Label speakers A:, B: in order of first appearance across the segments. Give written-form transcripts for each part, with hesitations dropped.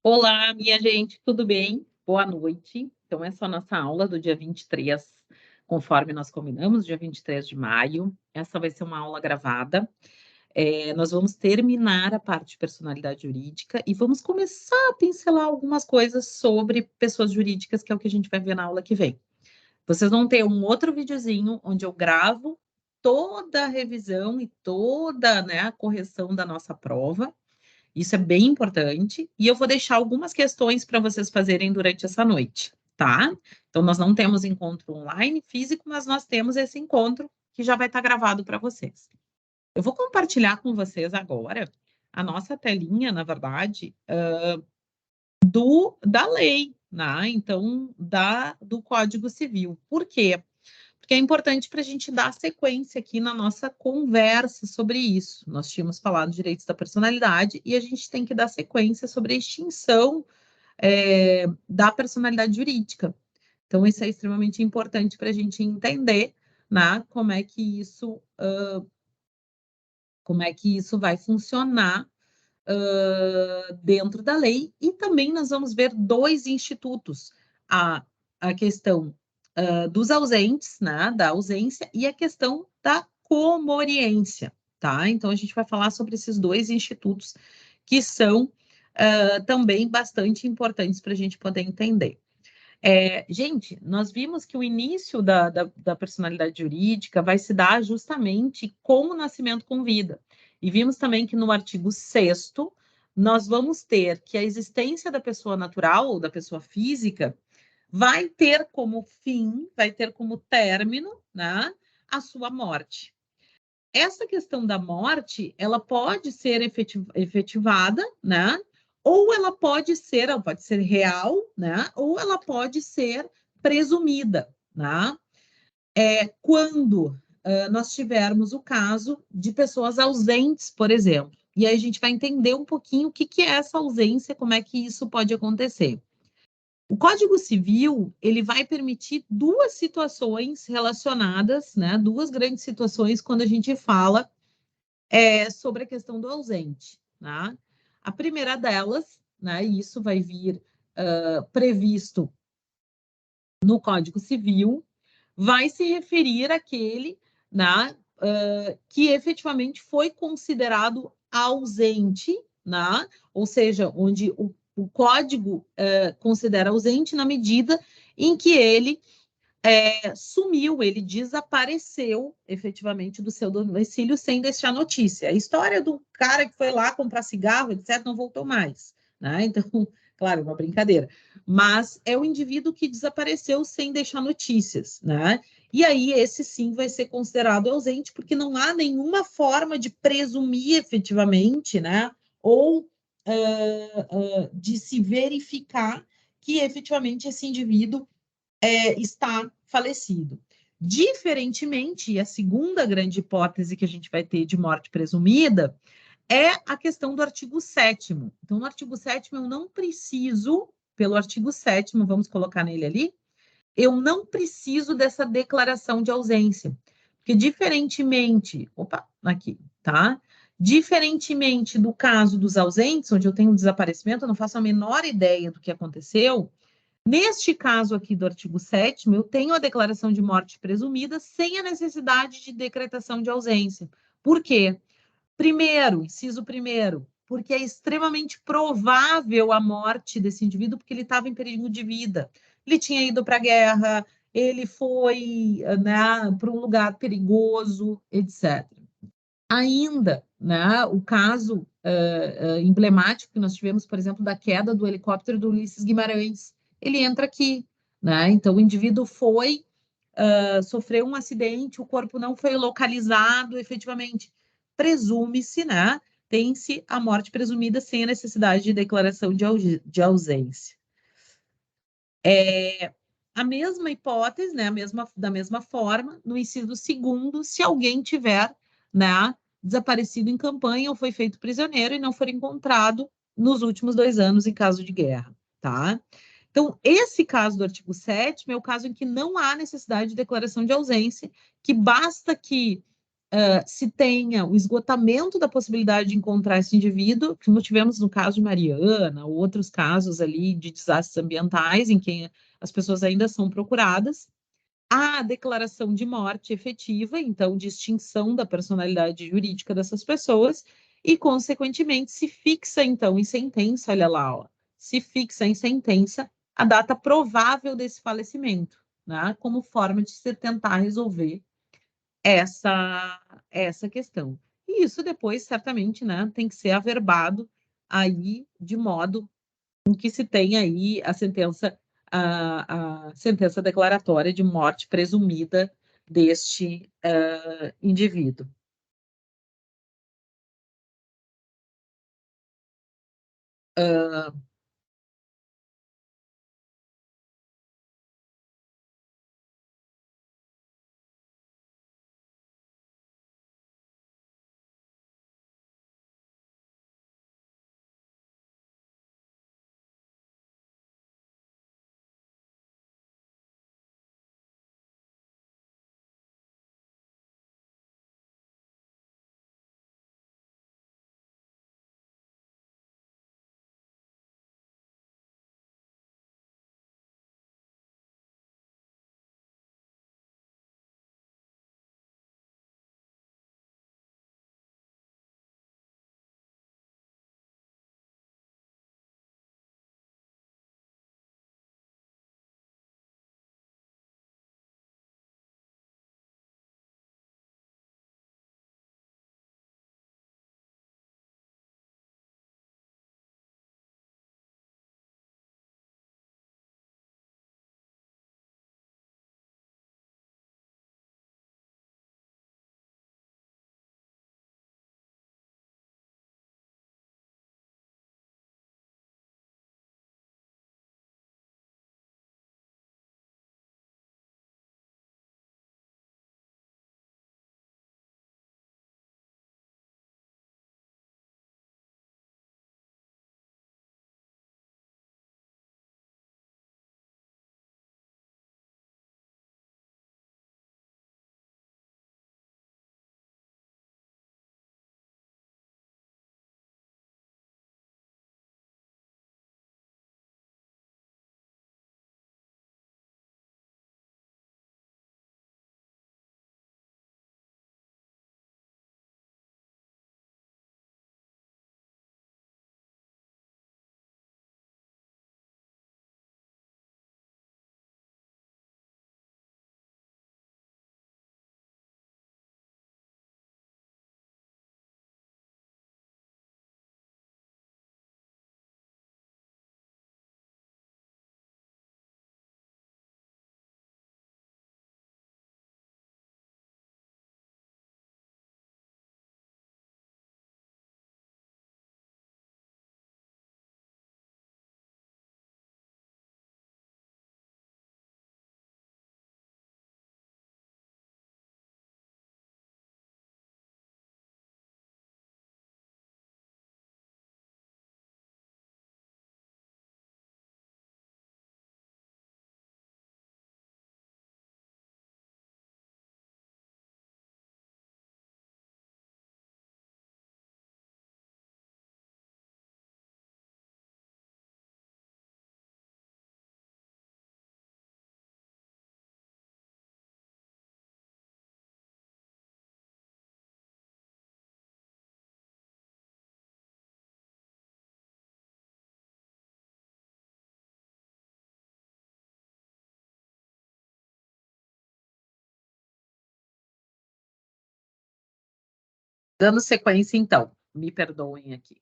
A: Olá, minha gente, tudo bem? Boa noite. Então, essa é a nossa aula do dia 23, conforme nós combinamos, dia 23 de maio. Essa vai ser uma aula gravada. Nós vamos terminar a parte de personalidade jurídica e vamos começar a pincelar algumas coisas sobre pessoas jurídicas, que é o que a gente vai ver na aula que vem. Vocês vão ter um outro videozinho onde eu gravo toda a revisão e toda, né, a correção da nossa prova. Isso é bem importante. E eu vou deixar algumas questões para vocês fazerem durante essa noite, tá? Então, nós não temos encontro online físico, mas nós temos esse encontro que já vai estar gravado para vocês. Eu vou compartilhar com vocês agora a nossa telinha, na verdade, da lei, né? Então, do Código Civil. Por quê? Porque é importante para a gente dar sequência aqui na nossa conversa sobre isso. Nós tínhamos falado de direitos da personalidade e a gente tem que dar sequência sobre a extinção da personalidade jurídica. Então, isso é extremamente importante para a gente entender, né, como é que isso vai funcionar dentro da lei. E também nós vamos ver dois institutos, a questão dos ausentes, né, da ausência, e a questão da comoriência, tá? Então, a gente vai falar sobre esses dois institutos que são também bastante importantes para a gente poder entender. Gente, nós vimos que o início da personalidade jurídica vai se dar justamente com o nascimento com vida. E vimos também que no artigo 6º, nós vamos ter que a existência da pessoa natural ou da pessoa física vai ter como fim, vai ter como término, né, a sua morte. Essa questão da morte, ela pode ser efetivada, né, ou ela pode ser real, né, ou ela pode ser presumida, né, quando nós tivermos o caso de pessoas ausentes, por exemplo. E aí a gente vai entender um pouquinho o que é essa ausência, como é que isso pode acontecer. O Código Civil, ele vai permitir duas situações relacionadas, né? Duas grandes situações quando a gente fala sobre a questão do ausente, né? A primeira delas, né? E isso vai vir previsto no Código Civil, vai se referir àquele, né? Que efetivamente foi considerado ausente, né? Ou seja, onde o código considera ausente na medida em que ele sumiu, ele desapareceu efetivamente do seu domicílio sem deixar notícia. A história do cara que foi lá comprar cigarro, etc., não voltou mais, né? Então, claro, uma brincadeira. Mas é o indivíduo que desapareceu sem deixar notícias, né? E aí, esse sim vai ser considerado ausente, porque não há nenhuma forma de presumir efetivamente, né? Ou de se verificar que efetivamente esse indivíduo está falecido. Diferentemente, a segunda grande hipótese que a gente vai ter de morte presumida é a questão do artigo 7º. Então, no artigo 7º, eu não preciso, pelo artigo 7º, vamos colocar nele ali, eu não preciso dessa declaração de ausência. Porque diferentemente, aqui, tá? Diferentemente do caso dos ausentes, onde eu tenho um desaparecimento, eu não faço a menor ideia do que aconteceu. Neste caso aqui do artigo 7º, eu tenho a declaração de morte presumida sem a necessidade de decretação de ausência. Por quê? Primeiro, inciso primeiro, porque é extremamente provável a morte desse indivíduo, porque ele estava em perigo de vida. Ele tinha ido para a guerra, ele foi, né, para um lugar perigoso, etc. Ainda, né, o caso emblemático que nós tivemos, por exemplo, da queda do helicóptero do Ulisses Guimarães, ele entra aqui, né? Então, o indivíduo sofreu um acidente, o corpo não foi localizado efetivamente. Presume-se, né? Tem-se a morte presumida sem a necessidade de declaração de ausência. A mesma hipótese, né? Da mesma forma, no inciso 2º, se alguém tiver, né, desaparecido em campanha ou foi feito prisioneiro e não for encontrado nos últimos 2 anos em caso de guerra, tá? Então, esse caso do artigo 7º é o caso em que não há necessidade de declaração de ausência, que basta que se tenha o esgotamento da possibilidade de encontrar esse indivíduo, como tivemos no caso de Mariana, ou outros casos ali de desastres ambientais, em que as pessoas ainda são procuradas, a declaração de morte efetiva, então, de extinção da personalidade jurídica dessas pessoas, e, consequentemente, se fixa, então, em sentença, olha lá, ó, se fixa em sentença a data provável desse falecimento, né, como forma de se tentar resolver essa, essa questão. E isso depois, certamente, né, tem que ser averbado aí de modo que se tem aí a sentença declaratória de morte presumida deste indivíduo. Uh, Dando sequência, então, me perdoem aqui.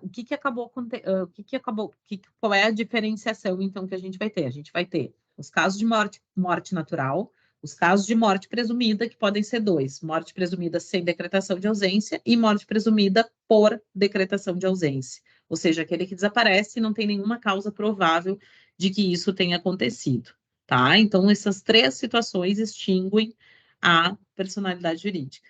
A: O que que acabou, o que que acabou, qual é a diferenciação, então, que a gente vai ter? A gente vai ter os casos de morte natural, os casos de morte presumida, que podem ser dois: morte presumida sem decretação de ausência e morte presumida por decretação de ausência. Ou seja, aquele que desaparece e não tem nenhuma causa provável de que isso tenha acontecido, tá? Então, essas três situações extinguem a personalidade jurídica.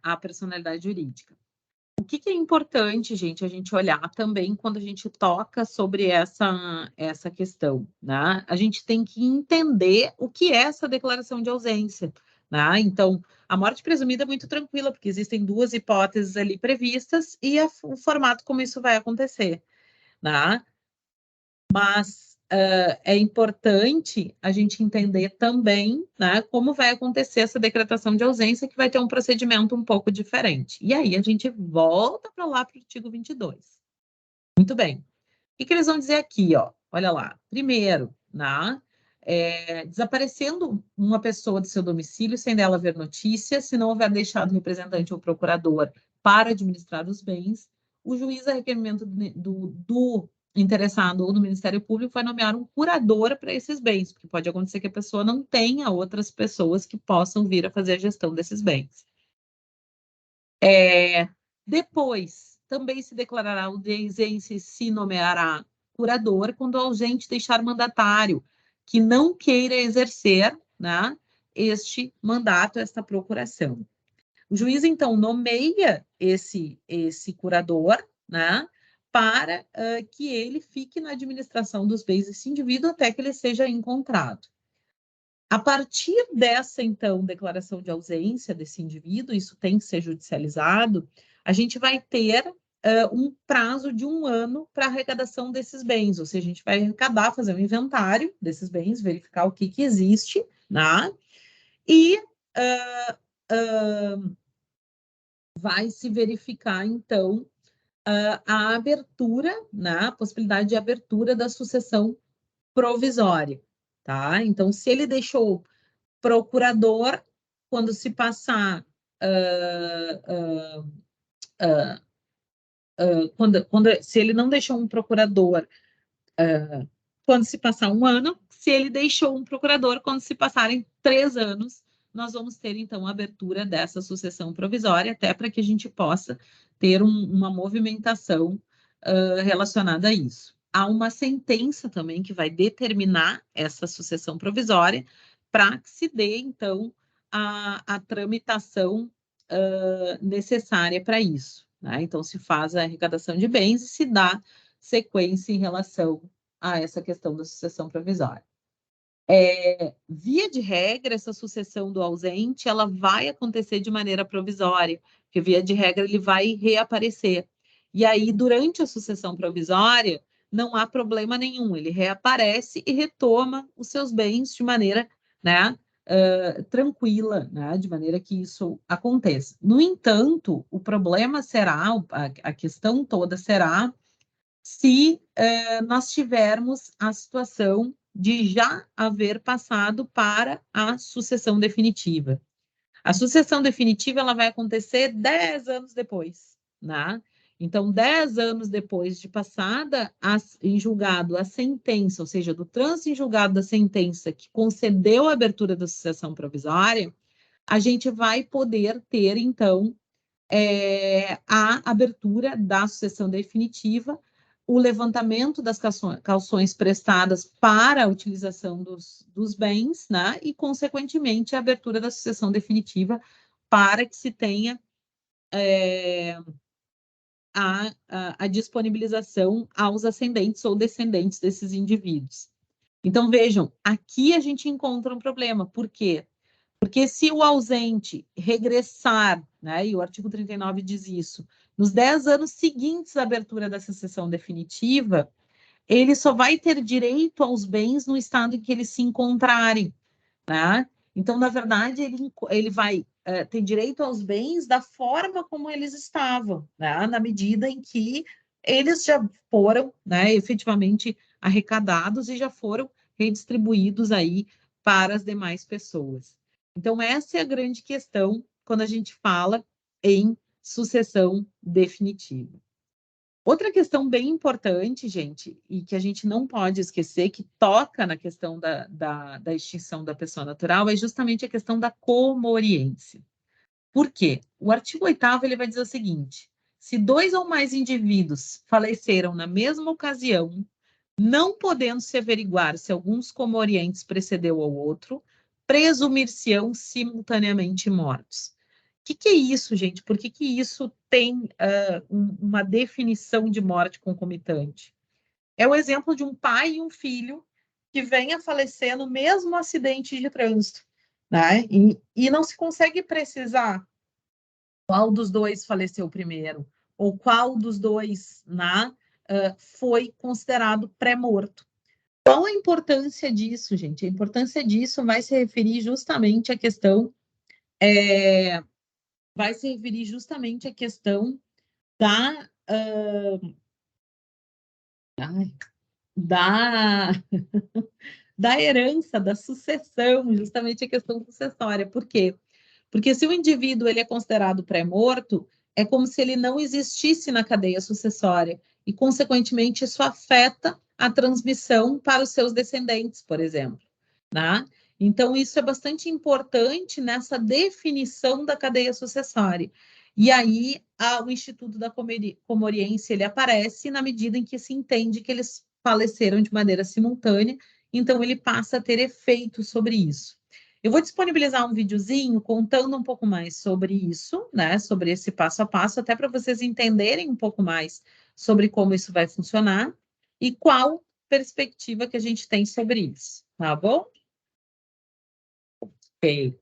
A: A personalidade jurídica. O que é importante, gente, a gente olhar também quando a gente toca sobre essa questão, né? A gente tem que entender o que é essa declaração de ausência, né? Então, a morte presumida é muito tranquila, porque existem duas hipóteses ali previstas e o formato como isso vai acontecer, né? Mas é importante a gente entender também, né, como vai acontecer essa decretação de ausência, que vai ter um procedimento um pouco diferente. E aí a gente volta para lá para o artigo 22. Muito bem. O que eles vão dizer aqui, ó? Olha lá. Primeiro, né, desaparecendo uma pessoa do seu domicílio sem dela haver notícia, se não houver deixado representante ou procurador para administrar os bens, o juiz, a requerimento do interessado ou do Ministério Público, vai nomear um curador para esses bens, porque pode acontecer que a pessoa não tenha outras pessoas que possam vir a fazer a gestão desses bens. Depois, também se declarará ausência e se nomeará curador quando o ausente deixar mandatário que não queira exercer, né, este mandato, esta procuração. O juiz, então, nomeia esse curador, né, para que ele fique na administração dos bens desse indivíduo até que ele seja encontrado. A partir dessa, então, declaração de ausência desse indivíduo, isso tem que ser judicializado, a gente vai ter um prazo de 1 ano para arrecadação desses bens, ou seja, a gente vai arrecadar, fazer um inventário desses bens, verificar o que existe, né? E vai se verificar, então, a abertura, né? A possibilidade de abertura da sucessão provisória, tá? Então, se ele deixou procurador, quando se passar, se ele não deixou um procurador, quando se passar 1 ano, se ele deixou um procurador, quando se passarem 3 anos, nós vamos ter, então, a abertura dessa sucessão provisória, até para que a gente possa ter uma movimentação relacionada a isso. Há uma sentença também que vai determinar essa sucessão provisória para que se dê, então, a tramitação necessária para isso, né? Então, se faz a arrecadação de bens e se dá sequência em relação a essa questão da sucessão provisória. Via de regra, essa sucessão do ausente, ela vai acontecer de maneira provisória, porque via de regra ele vai reaparecer. E aí, durante a sucessão provisória, não há problema nenhum, ele reaparece e retoma os seus bens de maneira, né, tranquila, né, de maneira que isso aconteça. No entanto, o problema será, a questão toda será se nós tivermos a situação de já haver passado para a sucessão definitiva. A sucessão definitiva ela vai acontecer 10 anos depois, né? Então, 10 anos depois de passada em julgado a sentença, ou seja, do trânsito em julgado da sentença que concedeu a abertura da sucessão provisória, a gente vai poder ter, então, a abertura da sucessão definitiva, o levantamento das calções prestadas para a utilização dos bens, né? E, consequentemente, a abertura da sucessão definitiva para que se tenha a disponibilização aos ascendentes ou descendentes desses indivíduos. Então, vejam, aqui a gente encontra um problema. Por quê? Porque se o ausente regressar, né, e o artigo 39 diz isso, nos 10 anos seguintes à abertura da sucessão definitiva, ele só vai ter direito aos bens no estado em que eles se encontrarem, né? Então, na verdade, ele vai ter direito aos bens da forma como eles estavam, né? Na medida em que eles já foram, né, efetivamente arrecadados e já foram redistribuídos aí para as demais pessoas. Então, essa é a grande questão quando a gente fala em sucessão definitiva. Outra questão bem importante, gente, e que a gente não pode esquecer, que toca na questão da extinção da pessoa natural, é justamente a questão da comoriência. Por quê? O artigo 8º ele vai dizer o seguinte: se 2 ou mais indivíduos faleceram na mesma ocasião, não podendo se averiguar se alguns comorientes precedeu ao outro, presumir-se-ão simultaneamente mortos. que é isso, gente? Por que isso tem uma definição de morte concomitante? É o exemplo de um pai e um filho que vêm a falecer no mesmo acidente de trânsito, né? E não se consegue precisar qual dos dois faleceu primeiro, ou qual dos dois, né, foi considerado pré-morto. Qual a importância disso, gente? A importância disso vai se referir justamente à questão da da da herança, da sucessão, justamente a questão sucessória. Por quê? Porque se o indivíduo ele é considerado pré-morto, é como se ele não existisse na cadeia sucessória e, consequentemente, isso afeta a transmissão para os seus descendentes, por exemplo, né? Então, isso é bastante importante nessa definição da cadeia sucessória. E aí, o Instituto da Comoriense ele aparece na medida em que se entende que eles faleceram de maneira simultânea, então ele passa a ter efeito sobre isso. Eu vou disponibilizar um videozinho contando um pouco mais sobre isso, né? Sobre esse passo a passo, até para vocês entenderem um pouco mais sobre como isso vai funcionar e qual perspectiva que a gente tem sobre isso, tá bom? Ok.